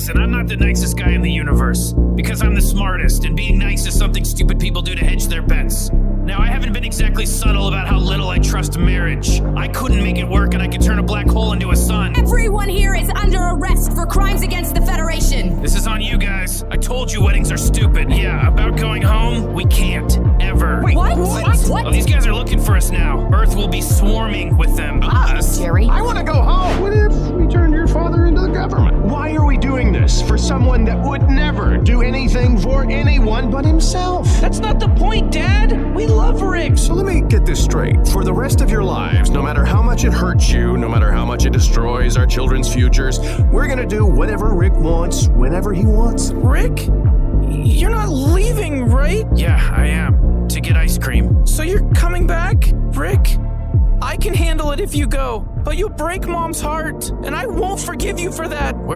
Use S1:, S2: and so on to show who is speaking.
S1: Listen, I'm not the nicest guy in the universe, because I'm the smartest, and being nice is something stupid people do to hedge their bets. Now, I haven't been exactly subtle about how little I trust marriage. I couldn't make it work, and I could turn a black hole into a sun.
S2: Everyone here is under arrest for crimes against the Federation.
S1: This is on you guys. I told you weddings are stupid. Yeah, about going home, we can't. Ever.
S3: Wait,
S2: What?
S1: Oh, these guys are looking for us now. Earth will be swarming with them.
S3: Us?
S2: Jerry?
S3: I want to go home.
S4: What if we turned your father into the government?
S3: Why are we doing this for someone that would never do anything for anyone but himself?
S5: That's not the point, Dad! We love Rick!
S4: So let me get this straight. For the rest of your lives, no matter how much it hurts you, no matter how much it destroys our children's futures, we're gonna do whatever Rick wants, whenever he wants.
S5: Rick? You're not leaving, right?
S1: Yeah, I am. To get ice cream.
S5: So you're coming back, Rick? I can handle it if you go, but you'll break Mom's heart, and I won't forgive you for that.